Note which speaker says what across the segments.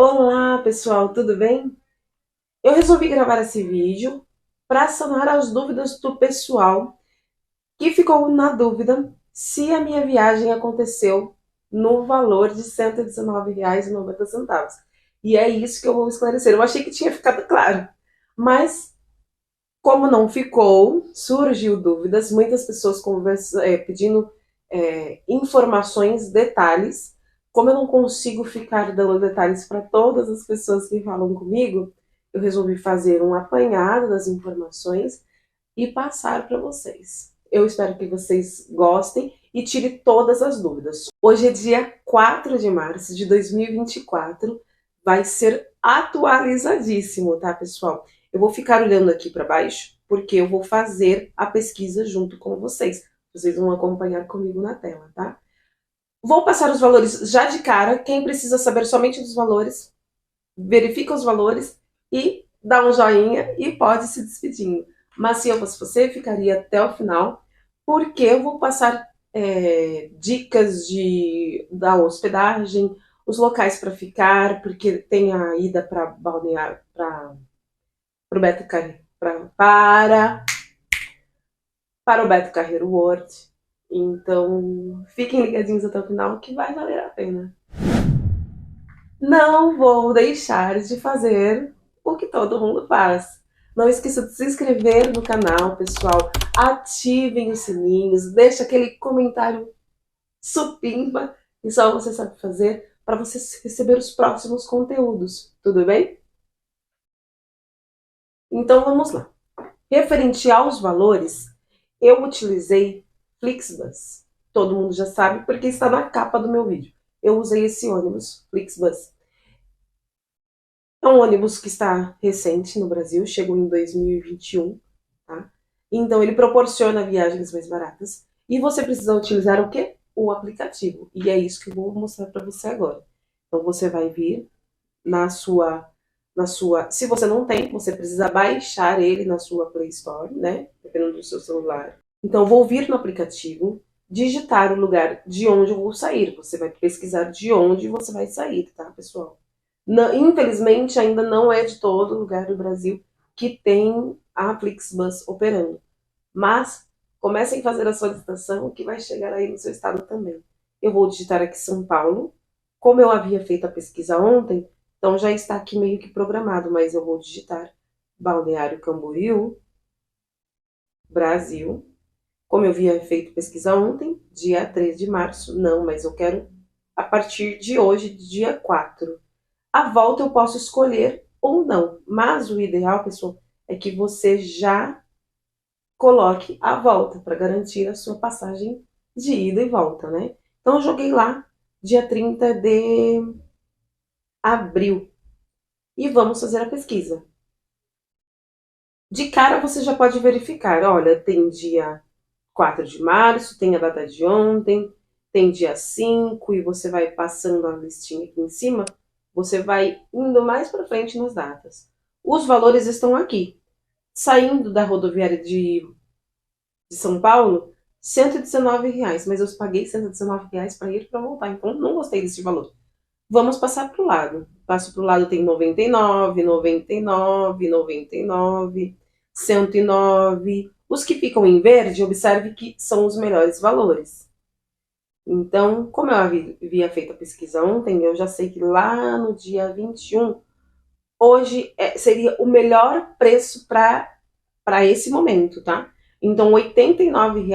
Speaker 1: Olá, pessoal, tudo bem? Eu resolvi gravar esse vídeo para sanar as dúvidas do pessoal que ficou na dúvida se a minha viagem aconteceu no valor de R$ 119,90. E é isso que eu vou esclarecer. Eu achei que tinha ficado claro, mas como não ficou, surgiu dúvidas, muitas pessoas pedindo informações, detalhes. Como eu não consigo ficar dando detalhes para todas as pessoas que falam comigo, eu resolvi fazer um apanhado das informações e passar para vocês. Eu espero que vocês gostem e tire todas as dúvidas. Hoje é dia 4 de março de 2024, vai ser atualizadíssimo, tá, pessoal? Eu vou ficar olhando aqui para baixo porque eu vou fazer a pesquisa junto com vocês. Vocês vão acompanhar comigo na tela, tá? Vou passar os valores já de cara. Quem precisa saber somente dos valores, verifica os valores e dá um joinha e pode se despedindo. Mas se eu fosse você, ficaria até o final, porque eu vou passar dicas da hospedagem, os locais para ficar, porque tem a ida para balneário, para o Beto Carreiro, para o Beto Carreiro World. Então, fiquem ligadinhos até o final que vai valer a pena. Não vou deixar de fazer o que todo mundo faz. Não esqueça de se inscrever no canal, pessoal. Ativem os sininhos, deixa aquele comentário supimpa que só você sabe fazer para você receber os próximos conteúdos. Tudo bem? Então vamos lá. Referente aos valores, eu utilizei Flixbus. Todo mundo já sabe porque está na capa do meu vídeo. Eu usei esse ônibus, Flixbus. É um ônibus que está recente no Brasil, chegou em 2021, tá? Então ele proporciona viagens mais baratas. E você precisa utilizar o quê? O aplicativo. E é isso que eu vou mostrar para você agora. Então você vai vir na sua, se você não tem, você precisa baixar ele na sua Play Store, né? Dependendo do seu celular. Então vou vir no aplicativo, digitar o lugar de onde eu vou sair. Você vai pesquisar de onde você vai sair, tá, pessoal? Não, infelizmente, ainda não é de todo lugar do Brasil que tem a Flixbus operando. Mas comecem a fazer a solicitação que vai chegar aí no seu estado também. Eu vou digitar aqui São Paulo. Como eu havia feito a pesquisa ontem, então já está aqui meio que programado, mas eu vou digitar Balneário Camboriú, Brasil. Como eu havia feito pesquisa ontem, dia 3 de março, não, mas eu quero a partir de hoje, dia 4. A volta eu posso escolher ou não, mas o ideal, pessoal, é que você já coloque a volta para garantir a sua passagem de ida e volta, né? Então eu joguei lá dia 30 de abril e vamos fazer a pesquisa. De cara você já pode verificar, olha, tem dia 4 de março, tem a data de ontem, tem dia 5 e você vai passando a listinha aqui em cima, você vai indo mais para frente nas datas. Os valores estão aqui. Saindo da rodoviária de São Paulo, R$ 119, mas eu paguei R$ 119 para ir e para voltar, então não gostei desse valor. Vamos passar para o lado. Passo para o lado, tem 99, 99, 99, 109. Os que ficam em verde, observe que são os melhores valores. Então, como eu havia feito a pesquisa ontem, eu já sei que lá no dia 21, hoje seria o melhor preço para esse momento, tá? Então, R$ 89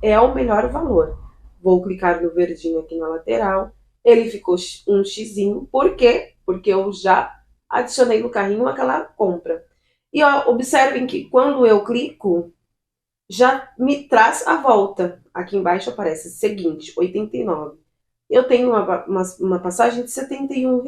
Speaker 1: é o melhor valor. Vou clicar no verdinho aqui na lateral. Ele ficou um xizinho. Por quê? Porque eu já adicionei no carrinho aquela compra. E ó, observem que quando eu clico, já me traz a volta. Aqui embaixo aparece seguinte, 89. Eu tenho uma passagem de R$ 71.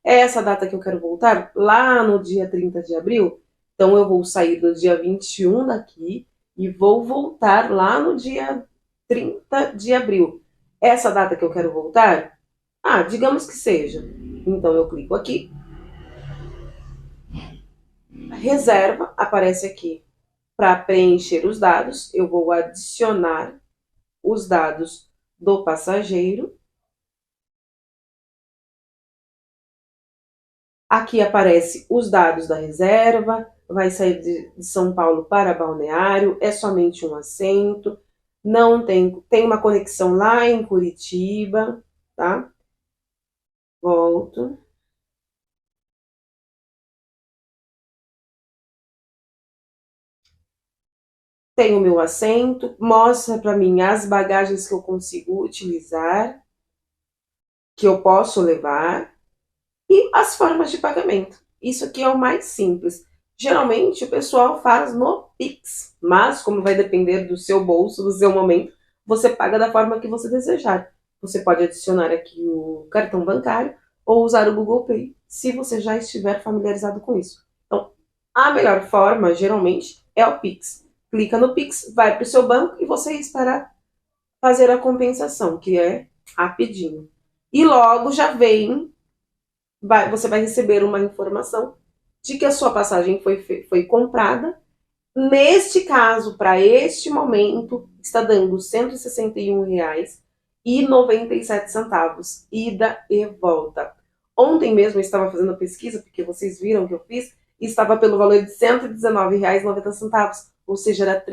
Speaker 1: É essa data que eu quero voltar? Lá no dia 30 de abril? Então eu vou sair no dia 21 daqui e vou voltar lá no dia 30 de abril. Essa data que eu quero voltar? Ah, digamos que seja. Então eu clico aqui, reserva, aparece aqui para preencher os dados. Eu vou adicionar os dados do passageiro. Aqui aparece os dados da reserva, vai sair de São Paulo para Balneário, é somente um assento, não tem uma conexão lá em Curitiba, tá? Volto. Tem o meu assento, mostra para mim as bagagens que eu consigo utilizar, que eu posso levar, e as formas de pagamento. Isso aqui é o mais simples. Geralmente o pessoal faz no Pix, mas como vai depender do seu bolso, do seu momento, você paga da forma que você desejar. Você pode adicionar aqui o cartão bancário ou usar o Google Pay, se você já estiver familiarizado com isso. Então, a melhor forma, geralmente, é o Pix. Clica no Pix, vai para o seu banco e você espera fazer a compensação, que é rapidinho. E logo já vem, você vai receber uma informação de que a sua passagem foi comprada. Neste caso, para este momento, está dando R$ 161,97, ida e volta. Ontem mesmo eu estava fazendo a pesquisa, porque vocês viram que eu fiz, e estava pelo valor de R$ 119,90, ou seja, era R$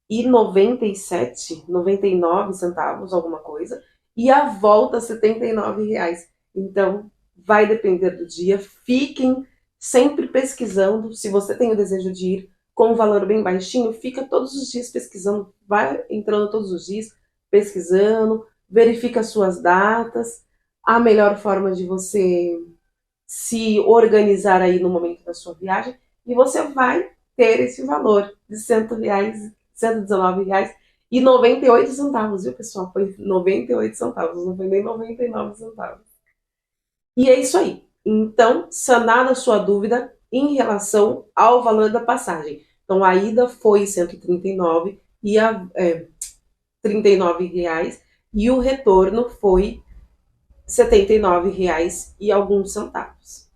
Speaker 1: 39,97, 99 centavos, alguma coisa, e a volta R$ 79,00. Então, vai depender do dia. Fiquem sempre pesquisando. Se você tem o desejo de ir com um valor bem baixinho, fica todos os dias pesquisando, vai entrando todos os dias, pesquisando, verifica as suas datas, a melhor forma de você se organizar aí no momento da sua viagem, e você vai ter esse valor de R$ 119,98, viu, pessoal? Foi 98 centavos, não foi nem 99 centavos. E é isso aí. Então, sanada a sua dúvida em relação ao valor da passagem. Então, a ida foi 139 e R$ 39 e o retorno foi R$ 79,00 e alguns centavos.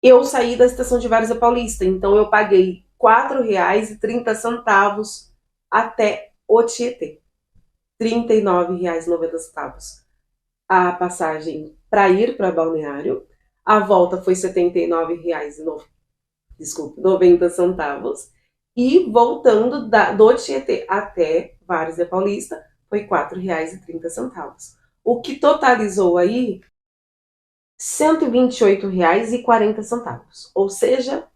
Speaker 1: Eu saí da estação de Várzea Paulista, então eu paguei R$ 4,30 até o Tietê. R$ 39,90 a passagem para ir para Balneário. A volta foi R$ 79,90. E voltando do Tietê até Várzea Paulista foi R$ 4,30. O que totalizou aí R$ 128,40. Ou seja,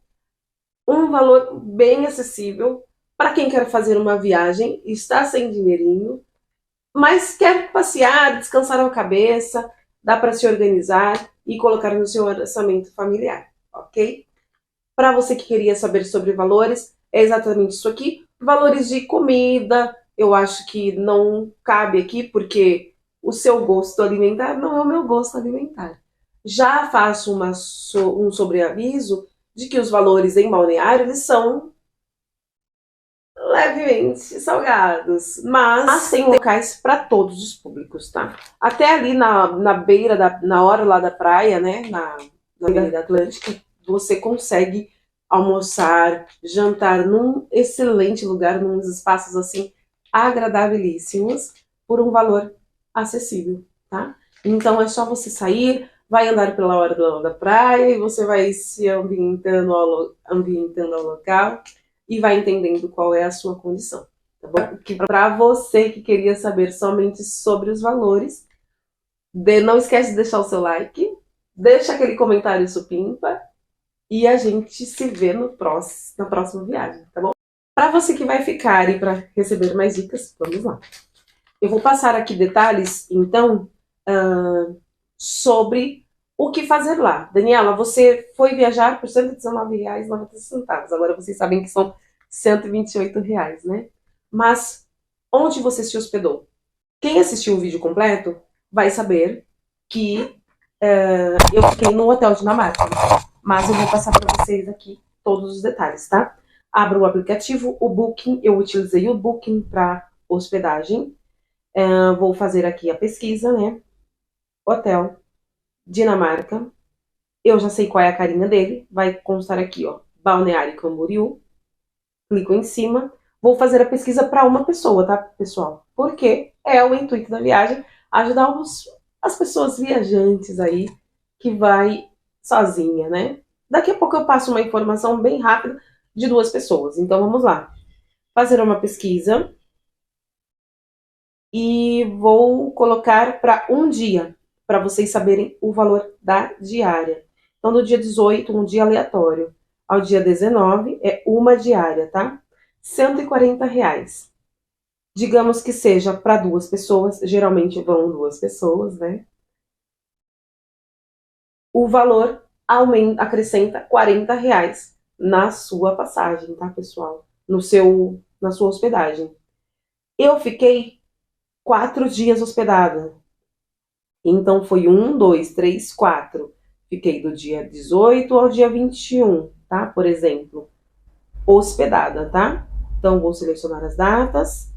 Speaker 1: um valor bem acessível para quem quer fazer uma viagem, está sem dinheirinho, mas quer passear, descansar a cabeça, dá para se organizar e colocar no seu orçamento familiar, ok? Para você que queria saber sobre valores, é exatamente isso aqui. Valores de comida, eu acho que não cabe aqui, porque o seu gosto alimentar não é o meu gosto alimentar. Já faço um sobreaviso de que os valores em Balneário, eles são levemente salgados, mas tem locais para todos os públicos, tá? Até ali na beira, na hora lá da praia, né, na beira da Atlântica, você consegue almoçar, jantar num excelente lugar, num espaços assim agradabilíssimos, por um valor acessível, tá? Então é só você sair, vai andar pela hora da praia e você vai se ambientando ao local e vai entendendo qual é a sua condição, tá bom? Que para você que queria saber somente sobre os valores, não esquece de deixar o seu like, deixa aquele comentário supimpa e a gente se vê na próxima viagem, tá bom? Para você que vai ficar e para receber mais dicas, vamos lá. Eu vou passar aqui detalhes, então, sobre o que fazer lá. Daniela, você foi viajar por R$ 119,90. Agora vocês sabem que são R$ 128,00, né? Mas onde você se hospedou? Quem assistiu o vídeo completo vai saber que eu fiquei no Hotel Dinamarca. Mas eu vou passar para vocês aqui todos os detalhes, tá? Abra o aplicativo, o Booking. Eu utilizei o Booking para hospedagem. Vou fazer aqui a pesquisa, né? Hotel Dinamarca. Eu já sei qual é a carinha dele. Vai constar aqui, ó, Balneário Camboriú. Clico em cima. Vou fazer a pesquisa para uma pessoa, tá, pessoal? Porque é o intuito da viagem ajudar as pessoas viajantes aí que vai sozinha, né? Daqui a pouco eu passo uma informação bem rápida de 2 pessoas. Então vamos lá. Fazer uma pesquisa e vou colocar para um dia, para vocês saberem o valor da diária. Então, no dia 18, um dia aleatório. Ao dia 19, é uma diária, tá? R$ 140. Digamos que seja para 2 pessoas, geralmente vão 2 pessoas, né? O valor acrescenta R$ 40 na sua passagem, tá, pessoal? Na sua hospedagem. Eu fiquei 4 dias hospedada. Então foi 1, 2, 3, 4. Fiquei do dia 18 ao dia 21, tá? Por exemplo, hospedada, tá? Então vou selecionar as datas.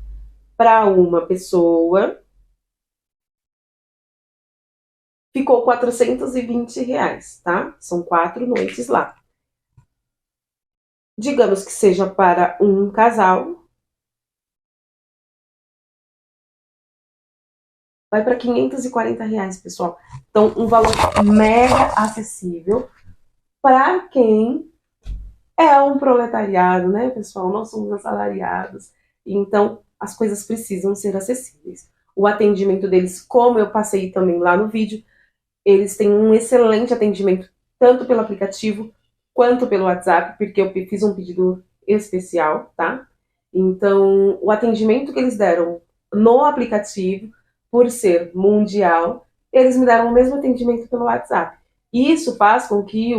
Speaker 1: Para uma pessoa, ficou R$ 420, tá? São 4 noites lá. Digamos que seja para um casal, vai para R$ 540, pessoal. Então, um valor mega acessível para quem é um proletariado, né, pessoal? Nós somos assalariados. Então, as coisas precisam ser acessíveis. O atendimento deles, como eu passei também lá no vídeo, eles têm um excelente atendimento, tanto pelo aplicativo quanto pelo WhatsApp, porque eu fiz um pedido especial, tá? Então, o atendimento que eles deram no aplicativo, por ser mundial, eles me deram o mesmo atendimento pelo WhatsApp. Isso faz com que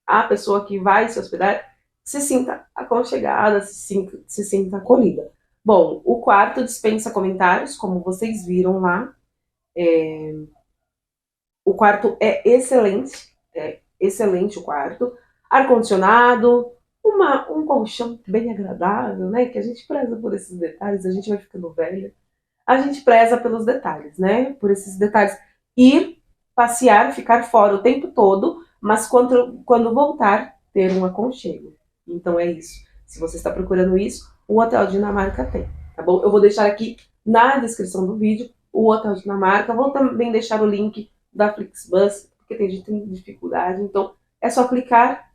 Speaker 1: a pessoa que vai se hospedar se sinta aconchegada, se sinta acolhida. Bom, o quarto dispensa comentários, como vocês viram lá. O quarto é excelente o quarto. Ar-condicionado, um colchão bem agradável, né? Que a gente preza por esses detalhes, a gente vai ficando velha. A gente preza pelos detalhes, né? Por esses detalhes. Ir, passear, ficar fora o tempo todo, mas quando voltar, ter um aconchego. Então é isso. Se você está procurando isso, o Hotel Dinamarca tem, tá bom? Eu vou deixar aqui na descrição do vídeo o Hotel Dinamarca. Vou também deixar o link da Flixbus, porque tem gente que tem dificuldade. Então é só clicar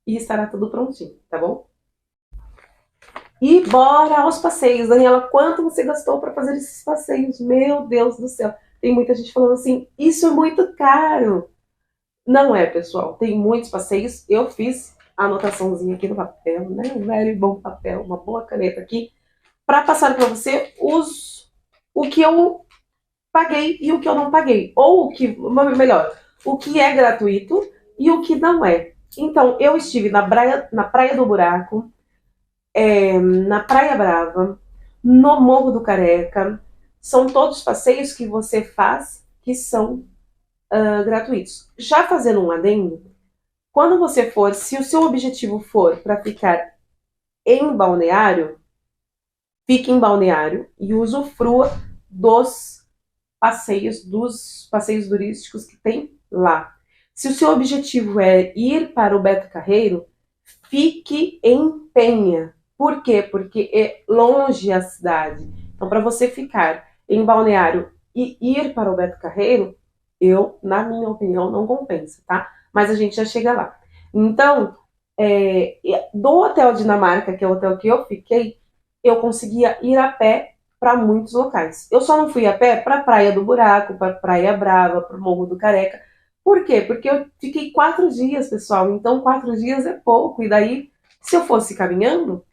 Speaker 1: e estará tudo prontinho, tá bom? E bora aos passeios. Daniela, quanto você gastou para fazer esses passeios? Meu Deus do céu. Tem muita gente falando assim, isso é muito caro. Não é, pessoal. Tem muitos passeios. Eu fiz a anotaçãozinha aqui no papel, né? Um velho e bom papel, uma boa caneta aqui, para passar para você o que eu paguei e o que eu não paguei. Ou melhor, o que é gratuito e o que não é. Então, eu estive na Praia do Buraco, na Praia Brava, no Morro do Careca. São todos passeios que você faz que são gratuitos. Já fazendo um adendo, quando você for, se o seu objetivo for para ficar em balneário, fique em balneário e usufrua dos passeios turísticos que tem lá. Se o seu objetivo é ir para o Beto Carreiro, fique em Penha. Por quê? Porque é longe a cidade. Então, para você ficar em Balneário e ir para o Beto Carreiro, na minha opinião, não compensa, tá? Mas a gente já chega lá. Então, do Hotel Dinamarca, que é o hotel que eu fiquei, eu conseguia ir a pé para muitos locais. Eu só não fui a pé para a Praia do Buraco, para a Praia Brava, para o Morro do Careca. Por quê? Porque eu fiquei 4 dias, pessoal. Então, 4 dias é pouco. E daí, se eu fosse caminhando,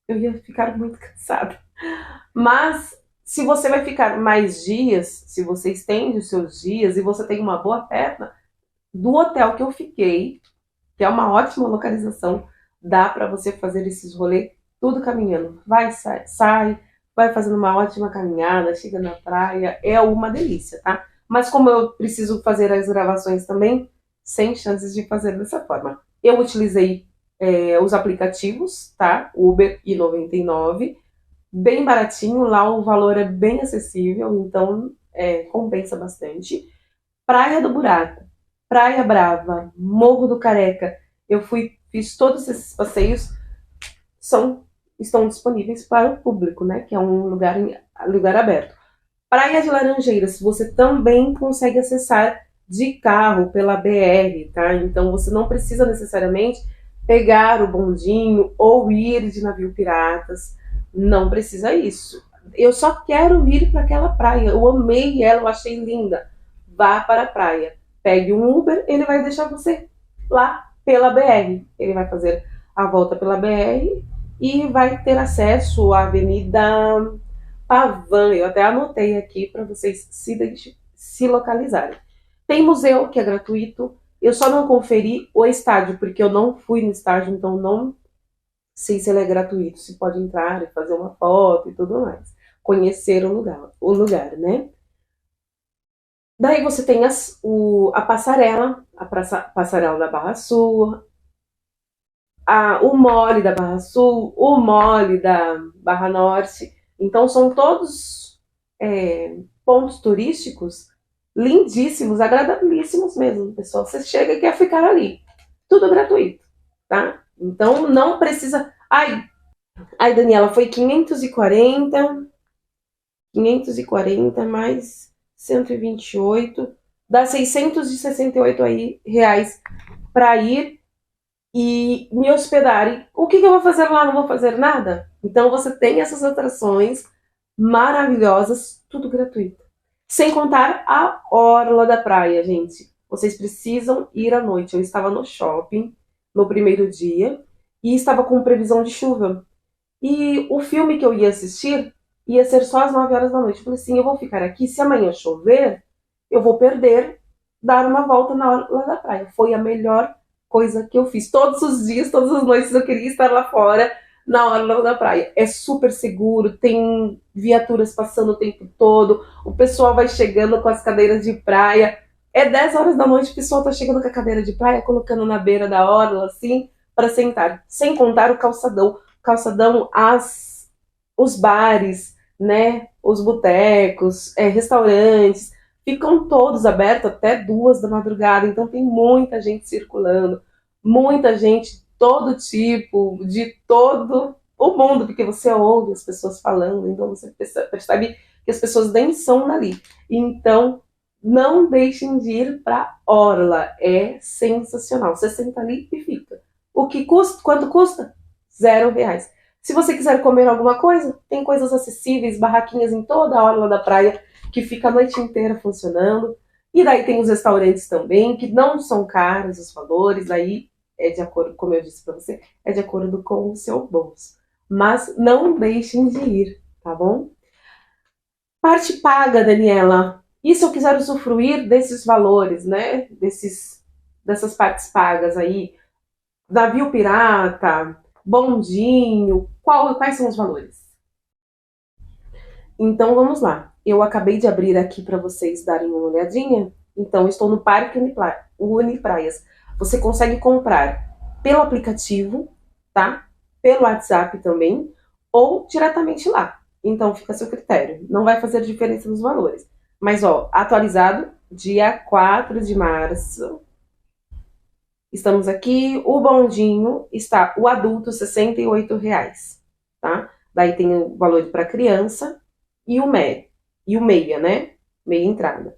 Speaker 1: eu ia ficar muito cansada. Mas, se você vai ficar mais dias, se você estende os seus dias e você tem uma boa perna, do hotel que eu fiquei, que é uma ótima localização, dá para você fazer esses rolês tudo caminhando. Vai, sai, vai fazendo uma ótima caminhada, chega na praia, é uma delícia, tá? Mas como eu preciso fazer as gravações também, sem chances de fazer dessa forma. Eu utilizei os aplicativos, tá? Uber e 99, bem baratinho, lá o valor é bem acessível, então compensa bastante. Praia do Buraco, Praia Brava, Morro do Careca, fiz todos esses passeios, estão disponíveis para o público, né? Que é um lugar aberto. Praia de Laranjeiras, você também consegue acessar de carro pela BR, tá? Então você não precisa necessariamente pegar o bondinho ou ir de navio piratas. Não precisa isso. Eu só quero ir para aquela praia. Eu amei ela, eu achei linda. Vá para a praia. Pegue um Uber, ele vai deixar você lá pela BR. Ele vai fazer a volta pela BR e vai ter acesso à Avenida Pavan. Eu até anotei aqui para vocês se localizarem. Tem museu que é gratuito. Eu só não conferi o estádio, porque eu não fui no estádio, então não sei se ele é gratuito, se pode entrar e fazer uma foto e tudo mais. Conhecer o lugar, né? Daí você tem a passarela, passarela da Barra Sul, o mole da Barra Sul, o mole da Barra Norte. Então são todos pontos turísticos lindíssimos, agradabilíssimos mesmo, pessoal. Você chega e quer ficar ali. Tudo gratuito, tá? Então não precisa. Ai, Daniela, foi 540 mais 128, dá 668 aí, reais para ir e me hospedar. O que eu vou fazer lá? Não vou fazer nada? Então você tem essas atrações maravilhosas, tudo gratuito. Sem contar a orla da praia, gente. Vocês precisam ir à noite. Eu estava no shopping no primeiro dia e estava com previsão de chuva. E o filme que eu ia assistir ia ser só às 9 horas da noite. Eu falei assim, eu vou ficar aqui, se amanhã chover, eu vou perder, dar uma volta na orla da praia. Foi a melhor coisa que eu fiz. Todos os dias, todas as noites eu queria estar lá fora, na orla da praia. É super seguro, tem viaturas passando o tempo todo, o pessoal vai chegando com as cadeiras de praia. É 10 horas da noite, o pessoal tá chegando com a cadeira de praia, colocando na beira da orla, assim, para sentar. Sem contar o calçadão, os bares, né, os botecos, restaurantes, ficam todos abertos até 2 da madrugada, então tem muita gente circulando, muita gente, todo tipo, de todo o mundo, porque você ouve as pessoas falando, então você percebe que as pessoas nem são dali. Então, não deixem de ir para Orla, é sensacional. Você senta ali e fica. O que custa? Quanto custa? R$0. Se você quiser comer alguma coisa, tem coisas acessíveis, barraquinhas em toda a orla da praia, que fica a noite inteira funcionando. E daí tem os restaurantes também, que não são caros os valores, aí é de acordo, como eu disse para você, é de acordo com o seu bolso. Mas não deixem de ir, tá bom? Parte paga, Daniela. E se eu quiser usufruir desses valores, né? Dessas partes pagas aí, navio pirata, bondinho, quais são os valores? Então vamos lá. Eu acabei de abrir aqui para vocês darem uma olhadinha. Então estou no Parque Unipraias. Você consegue comprar pelo aplicativo, tá? Pelo WhatsApp também, ou diretamente lá. Então fica a seu critério. Não vai fazer diferença nos valores. Mas ó, atualizado dia 4 de março. Estamos aqui, o bondinho está, o adulto, R$68, tá? Daí tem o valor para criança e o meia, né? Meia entrada.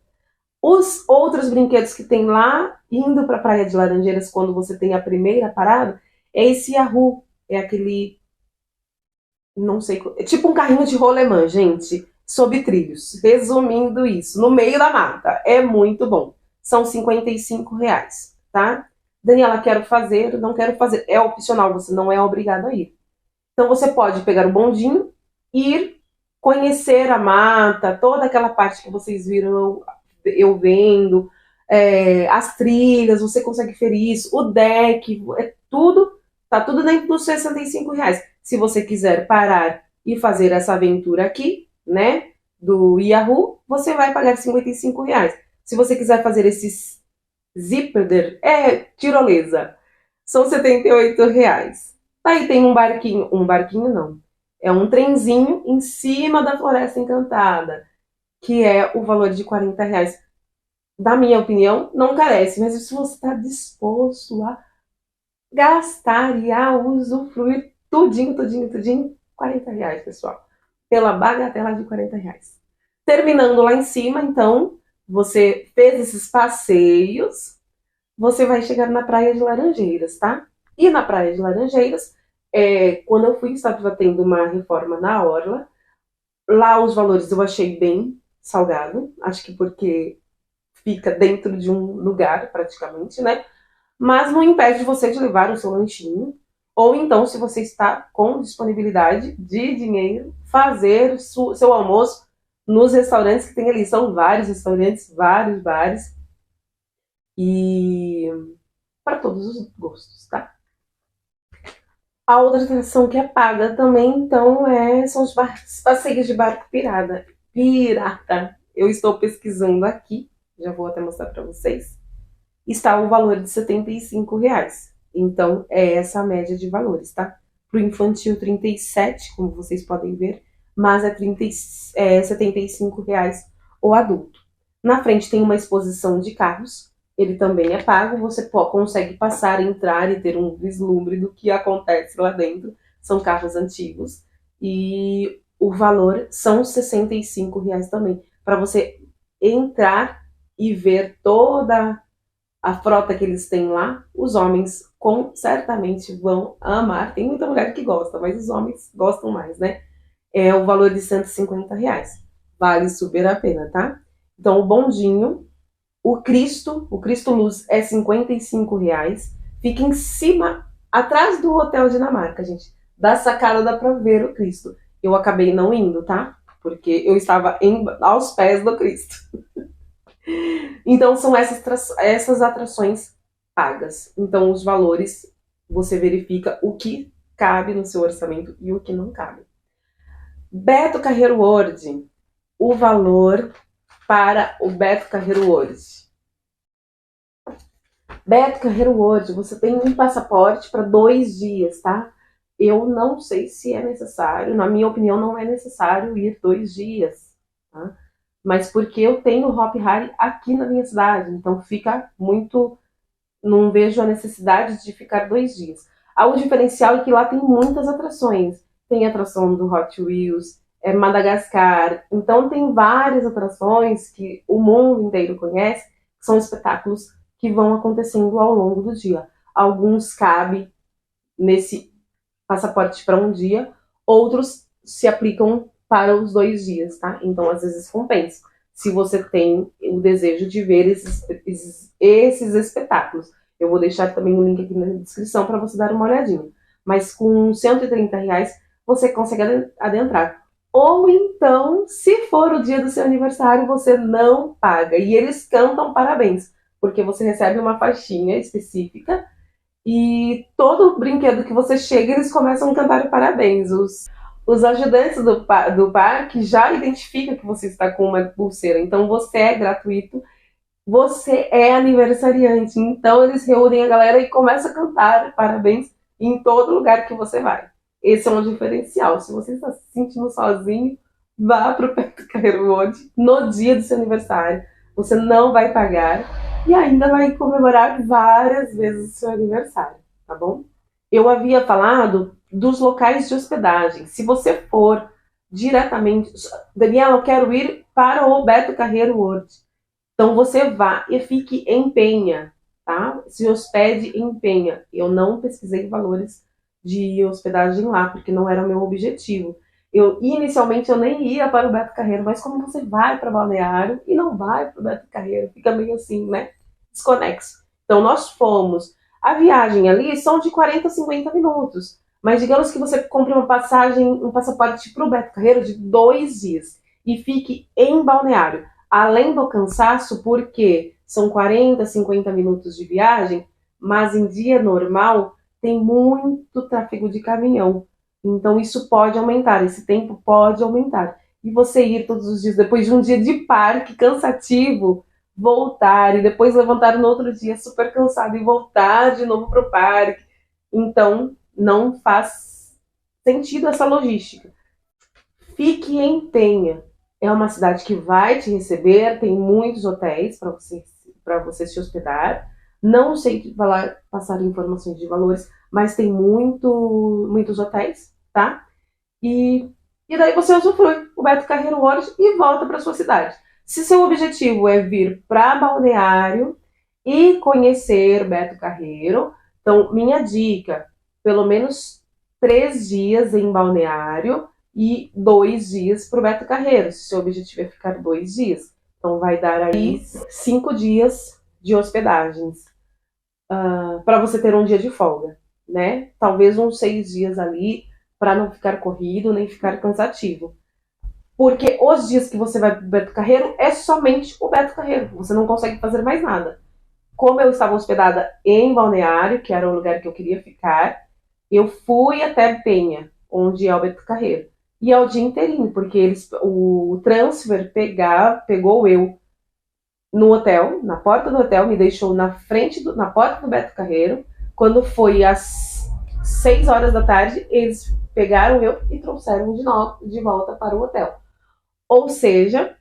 Speaker 1: Os outros brinquedos que tem lá, indo para a Praia de Laranjeiras, quando você tem a primeira parada, é esse Yahoo, é aquele, não sei, é tipo um carrinho de rolemã, gente, sob trilhos. Resumindo isso, no meio da mata, é muito bom. São R$55, tá? Daniela, quero fazer, não quero fazer. É opcional, você não é obrigado a ir. Então você pode pegar o bondinho, ir, conhecer a mata, toda aquela parte que vocês viram eu vendo, as trilhas, você consegue ferir isso, o deck, tá tudo dentro dos R$65. Se você quiser parar e fazer essa aventura aqui, né, do Yahoo, você vai pagar R$55. Se você quiser fazer esses zipper, tirolesa, são R$78. Aí tem um barquinho não, é um trenzinho em cima da Floresta Encantada, que é o valor de R$40. Na minha opinião, não carece, mas se você está disposto a gastar e a usufruir tudinho, R$40, pessoal. Pela bagatela de R$40. Terminando lá em cima, então, você fez esses passeios, você vai chegar na Praia de Laranjeiras, tá? E na Praia de Laranjeiras, quando eu fui, estava tendo uma reforma na orla. Lá os valores eu achei bem salgado, acho que porque fica dentro de um lugar praticamente, né? Mas não impede você de levar o seu lanchinho. Ou então, se você está com disponibilidade de dinheiro, fazer o seu almoço nos restaurantes que tem ali. São vários restaurantes, vários bares. E para todos os gostos, tá? A outra atração que é paga também, então, são os passeios de barco pirata. Pirata. Eu estou pesquisando aqui, já vou até mostrar para vocês. Está o valor de R$ 75. Então, é essa a média de valores, tá? Para o infantil, 37, como vocês podem ver, mas é R$ 75 o adulto. Na frente tem uma exposição de carros, ele também é pago, você consegue passar, entrar e ter um vislumbre do que acontece lá dentro. São carros antigos e o valor são R$ 65 também, para você entrar e ver toda a frota que eles têm lá. Os homens certamente vão amar. Tem muita mulher que gosta, mas os homens gostam mais, né? É o valor de R$ 150. Vale super a pena, tá? Então, o bondinho, o Cristo Luz é R$ 55. Fica em cima, atrás do Hotel Dinamarca, gente. Da sacada dá pra ver o Cristo. Eu acabei não indo, tá? Porque eu estava aos pés do Cristo. Então, são essas atrações pagas. Então, os valores, você verifica o que cabe no seu orçamento e o que não cabe. Beto Carreiro World. O valor para o Beto Carreiro World. Beto Carreiro World, você tem um passaporte para 2 dias, tá? Eu não sei se é necessário, na minha opinião, não é necessário ir 2 dias, tá? Mas porque eu tenho Hop Hari aqui na minha cidade, então fica muito. Não vejo a necessidade de ficar 2 dias. O diferencial é que lá tem muitas atrações. Tem atração do Hot Wheels, Madagascar. Então tem várias atrações que o mundo inteiro conhece, que são espetáculos que vão acontecendo ao longo do dia. Alguns cabem nesse passaporte para um dia, outros se aplicam para os 2 dias, tá? Então, às vezes, compensa. Se você tem o desejo de ver esses espetáculos. Eu vou deixar também o link aqui na descrição para você dar uma olhadinha. Mas com R$ 130, você consegue adentrar. Ou então, se for o dia do seu aniversário, você não paga. E eles cantam parabéns, porque você recebe uma faixinha específica e todo brinquedo que você chega, eles começam a cantar parabéns. Os ajudantes do parque já identificam que você está com uma pulseira. Então, você é gratuito, você é aniversariante. Então, eles reúnem a galera e começam a cantar parabéns em todo lugar que você vai. Esse é um diferencial. Se você está se sentindo sozinho, vá para o Beto Carreiro World no dia do seu aniversário. Você não vai pagar e ainda vai comemorar várias vezes o seu aniversário, tá bom? Eu havia falado dos locais de hospedagem. Se você for diretamente... Daniela, eu quero ir para o Beto Carreiro World. Então você vá e fique em Penha, tá? Se hospede em Penha. Eu não pesquisei valores de hospedagem lá, porque não era o meu objetivo. Inicialmente eu nem ia para o Beto Carreiro, mas como você vai para Balneário e não vai para o Beto Carreiro, fica meio assim, né? Desconexo. Então nós fomos. A viagem ali são de 40 a 50 minutos. Mas digamos que você compre uma passagem, um passaporte para o Beto Carreiro de 2 dias e fique em Balneário. Além do cansaço, porque são 40, 50 minutos de viagem, mas em dia normal tem muito tráfego de caminhão. Então isso pode aumentar, esse tempo pode aumentar. E você ir todos os dias, depois de um dia de parque cansativo, voltar e depois levantar no outro dia super cansado e voltar de novo para o parque. Então não faz sentido essa logística. Fique em Penha. É uma cidade que vai te receber, tem muitos hotéis para você se hospedar. Não sei passar informações de valores, mas tem muitos hotéis, tá? E daí você usufrui o Beto Carreiro World e volta para sua cidade. Se seu objetivo é vir para Balneário e conhecer Beto Carreiro, então minha dica, pelo menos 3 dias em Balneário e 2 dias para o Beto Carreiro, se seu objetivo é ficar 2 dias. Então vai dar aí 5 dias de hospedagens, para você ter um dia de folga, né? Talvez uns 6 dias ali, para não ficar corrido nem ficar cansativo. Porque os dias que você vai pro Beto Carreiro é somente o Beto Carreiro. Você não consegue fazer mais nada. Como eu estava hospedada em Balneário, que era o lugar que eu queria ficar, eu fui até Penha, onde é o Beto Carreiro. E é o dia inteirinho, porque o transfer pegou eu no hotel, na porta do hotel, me deixou na porta do Beto Carreiro. Quando foi às 6 horas da tarde, eles pegaram eu e trouxeram de volta para o hotel. Ou seja,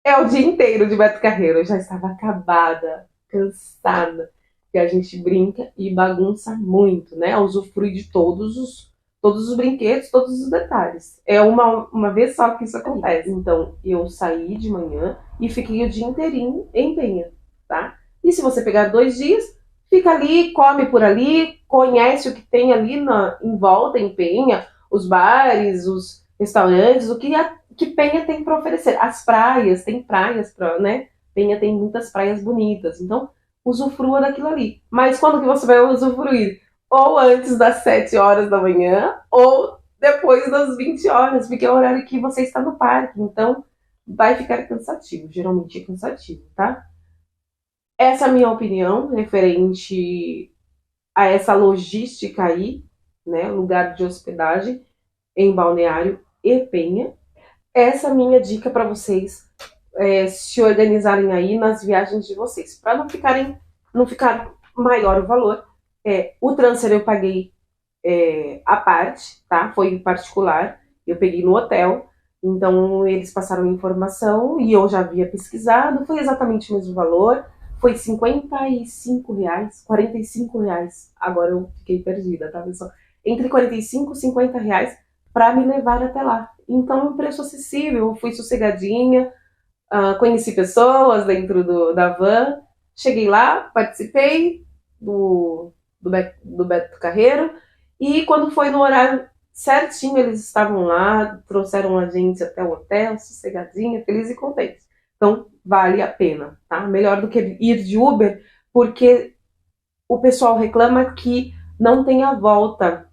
Speaker 1: é o dia inteiro de Beto Carreiro. Eu já estava acabada, cansada. Porque a gente brinca e bagunça muito, né? Usufrui de todos os brinquedos, todos os detalhes. É uma vez só que isso acontece. Então, eu saí de manhã e fiquei o dia inteirinho em Penha, tá? E se você pegar 2 dias, fica ali, come por ali, conhece o que tem ali em volta, em Penha, os bares, os restaurantes, o que Penha tem para oferecer. As praias, tem praias né? Penha tem muitas praias bonitas, então usufrua daquilo ali. Mas quando que você vai usufruir? Ou antes das 7 horas da manhã, ou depois das 20 horas, porque é o horário que você está no parque, então vai ficar cansativo, geralmente é cansativo, tá? Essa é a minha opinião referente a essa logística aí, né, lugar de hospedagem em Balneário e Penha. Essa é a minha dica para vocês se organizarem aí nas viagens de vocês, para não ficar maior o valor. O transfer eu paguei à parte, tá? Foi particular, eu peguei no hotel, então eles passaram informação e eu já havia pesquisado, foi exatamente o mesmo valor, foi R$55, R$45, agora eu fiquei perdida, tá pessoal? Entre R$45 e R$50 para me levar até lá. Então é um preço acessível, eu fui sossegadinha, conheci pessoas dentro da van, cheguei lá, participei do Beto Carreiro, e quando foi no horário certinho, eles estavam lá, trouxeram a gente até o hotel, sossegadinha, feliz e contente. Então, vale a pena, tá? Melhor do que ir de Uber, porque o pessoal reclama que não tem a volta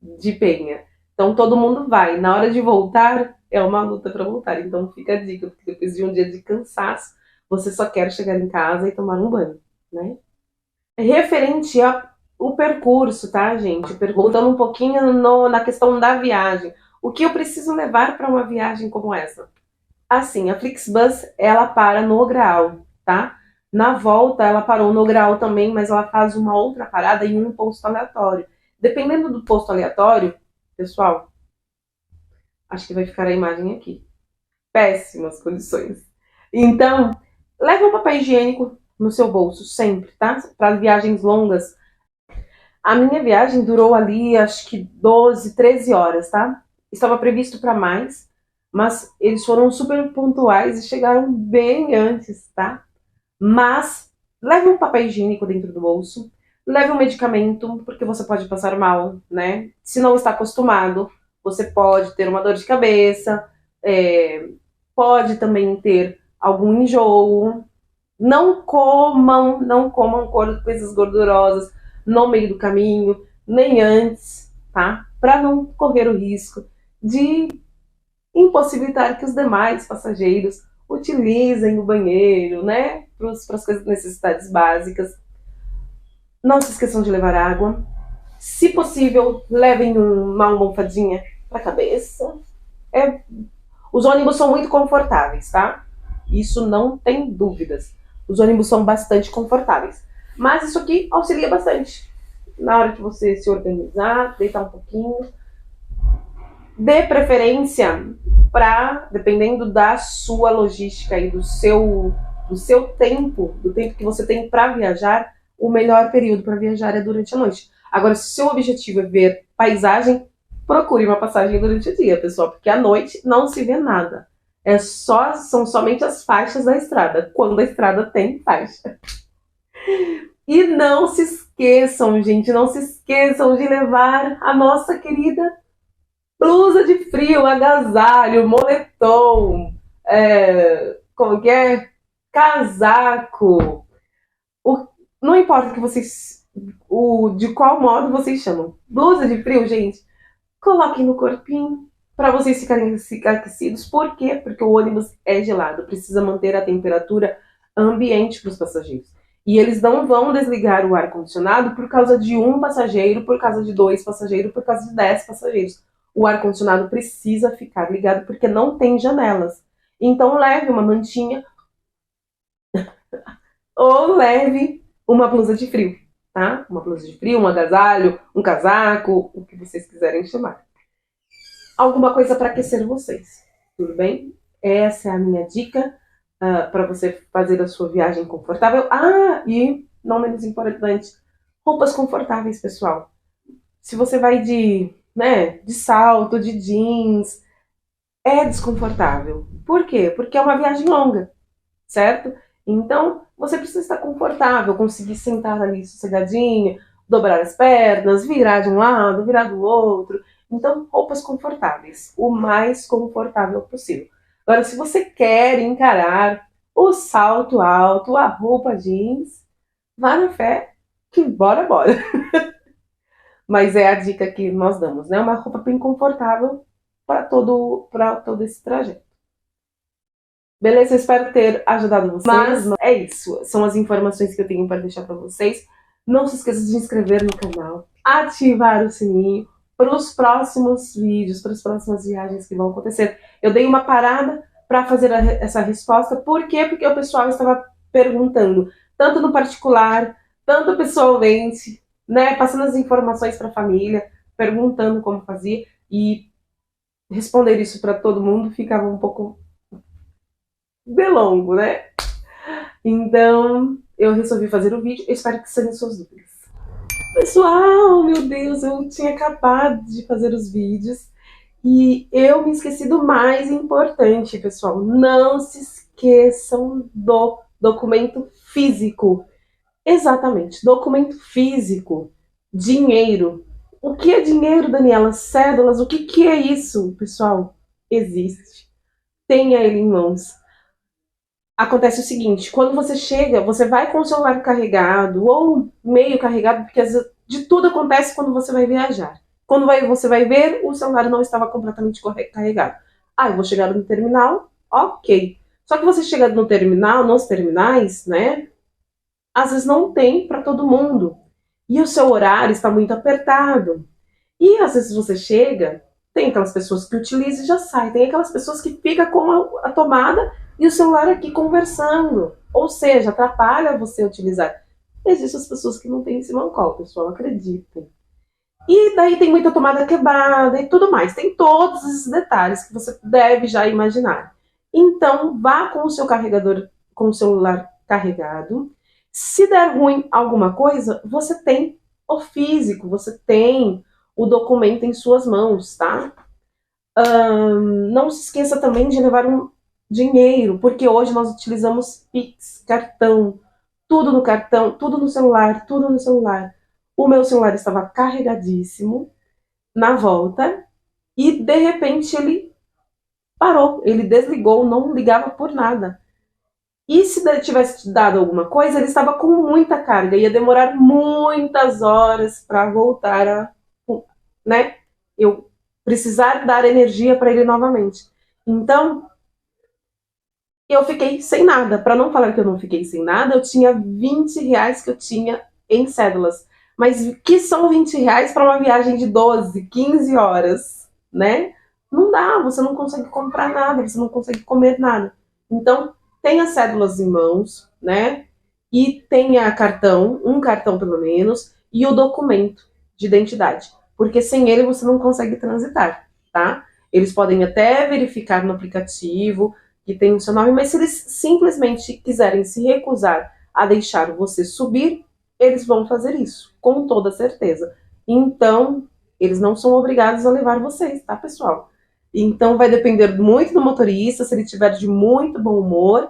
Speaker 1: de Penha. Então, todo mundo vai. Na hora de voltar, é uma luta para voltar. Então, fica a dica, porque depois de um dia de cansaço, você só quer chegar em casa e tomar um banho, né? Referente ao percurso, tá, gente? Voltando um pouquinho na questão da viagem. O que eu preciso levar para uma viagem como essa? Assim, a Flixbus, ela para no Graal, tá? Na volta, ela parou no Graal também, mas ela faz uma outra parada em um posto aleatório. Dependendo do posto aleatório, pessoal, acho que vai ficar a imagem aqui. Péssimas condições. Então, leve um papel higiênico no seu bolso, sempre, tá? Para viagens longas. A minha viagem durou ali, acho que 12, 13 horas, tá? Estava previsto para mais, mas eles foram super pontuais e chegaram bem antes, tá? Mas leve um papel higiênico dentro do bolso, leve um medicamento, porque você pode passar mal, né? Se não está acostumado, você pode ter uma dor de cabeça, pode também ter algum enjoo. Não comam coisas gordurosas no meio do caminho, nem antes, tá? Para não correr o risco de impossibilitar que os demais passageiros utilizem o banheiro, né? Para as coisas, necessidades básicas. Não se esqueçam de levar água. Se possível, levem uma almofadinha para a cabeça. Os ônibus são muito confortáveis, tá? Isso não tem dúvidas. Os ônibus são bastante confortáveis. Mas isso aqui auxilia bastante. Na hora que você se organizar, deitar um pouquinho. Dê preferência para, dependendo da sua logística e do seu tempo, do tempo que você tem para viajar, o melhor período para viajar é durante a noite. Agora, se o seu objetivo é ver paisagem, procure uma passagem durante o dia, pessoal, porque à noite não se vê nada. São somente as faixas da estrada, quando a estrada tem faixa. E não se esqueçam, gente, não se esqueçam de levar a nossa querida blusa de frio, agasalho, moletom, como que é? Casaco. Não importa que vocês, de qual modo vocês chamam. Blusa de frio, gente, coloquem no corpinho para vocês ficarem aquecidos. Por quê? Porque o ônibus é gelado, precisa manter a temperatura ambiente para os passageiros. E eles não vão desligar o ar-condicionado por causa de um passageiro, por causa de 2 passageiros, por causa de 10 passageiros. O ar-condicionado precisa ficar ligado porque não tem janelas. Então leve uma mantinha ou leve uma blusa de frio, tá? Uma blusa de frio, um agasalho, um casaco, o que vocês quiserem chamar. Alguma coisa para aquecer vocês, tudo bem? Essa é a minha dica para você fazer a sua viagem confortável. E não menos importante, roupas confortáveis, pessoal. Se você vai de salto, de jeans, é desconfortável. Por quê? Porque é uma viagem longa, certo? Então, você precisa estar confortável, conseguir sentar ali sossegadinho, dobrar as pernas, virar de um lado, virar do outro. Então, roupas confortáveis, o mais confortável possível. Agora, se você quer encarar o salto alto, a roupa jeans, vá na fé que bora. Mas é a dica que nós damos, né? Uma roupa bem confortável para todo esse trajeto. Beleza? Eu espero ter ajudado vocês. Mas é isso. São as informações que eu tenho para deixar para vocês. Não se esqueça de se inscrever no canal, ativar o sininho para os próximos vídeos, para as próximas viagens que vão acontecer. Eu dei uma parada para fazer essa resposta. Por quê? Porque o pessoal estava perguntando, tanto no particular, tanto pessoalmente, né? Passando as informações para a família, perguntando como fazia. E responder isso para todo mundo ficava um pouco belongo, né? Então, eu resolvi fazer o vídeo. Eu espero que sejam suas dúvidas. Pessoal, meu Deus, eu tinha acabado de fazer os vídeos e eu me esqueci do mais importante, pessoal. Não se esqueçam do documento físico. Exatamente, documento físico. Dinheiro. O que é dinheiro, Daniela? Cédulas? O que é isso, pessoal? Existe. Tenha ele em mãos. Acontece o seguinte, quando você chega, você vai com o celular carregado ou meio carregado, porque de tudo acontece quando você vai viajar. Quando você vai ver, o celular não estava completamente carregado. Eu vou chegar no terminal, ok. Só que você chega no terminal, nos terminais, né? Às vezes não tem para todo mundo. E o seu horário está muito apertado. E às vezes você chega, tem aquelas pessoas que utilizam e já sai. Tem aquelas pessoas que ficam com a tomada e o celular aqui conversando. Ou seja, atrapalha você utilizar. Existem as pessoas que não têm esse mancol, pessoal, acreditem. E daí tem muita tomada quebrada e tudo mais. Tem todos esses detalhes que você deve já imaginar. Então, vá com o seu carregador, com o celular carregado. Se der ruim alguma coisa, você tem o físico, você tem o documento em suas mãos, tá? Não se esqueça também de levar um dinheiro, porque hoje nós utilizamos Pix, cartão, tudo no cartão, tudo no celular, tudo no celular. O meu celular estava carregadíssimo na volta e de repente ele parou, ele desligou, não ligava por nada. E se tivesse dado alguma coisa, ele estava com muita carga, ia demorar muitas horas para voltar eu precisar dar energia para ele novamente. Então, eu fiquei sem nada. Para não falar que eu não fiquei sem nada, eu tinha R$20 que eu tinha em cédulas. Mas que são R$20 para uma viagem de 12, 15 horas, né? Não dá, você não consegue comprar nada, você não consegue comer nada. Então, tenha cédulas em mãos, né? E tenha cartão, um cartão pelo menos, e o documento de identidade. Porque sem ele você não consegue transitar, tá? Eles podem até verificar no aplicativo que tem o seu nome, mas se eles simplesmente quiserem se recusar a deixar você subir, eles vão fazer isso, com toda certeza. Então, eles não são obrigados a levar vocês, tá, pessoal? Então vai depender muito do motorista, se ele estiver de muito bom humor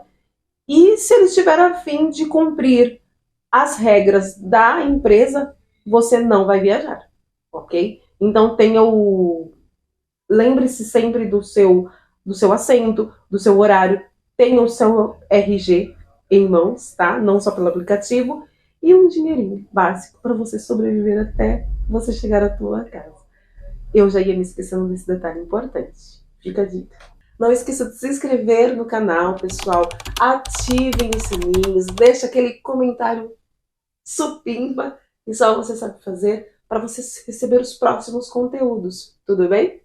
Speaker 1: e se ele estiver a fim de cumprir as regras da empresa, você não vai viajar, ok? Então tenha o lembre-se sempre do seu assento, do seu horário, tenha o seu RG em mãos, tá? Não só pelo aplicativo e um dinheirinho básico para você sobreviver até você chegar à tua casa. Eu já ia me esquecendo desse detalhe importante. Fica a dica. Não esqueça de se inscrever no canal, pessoal. Ativem os sininhos, deixa aquele comentário supimpa que só você sabe fazer para você receber os próximos conteúdos. Tudo bem?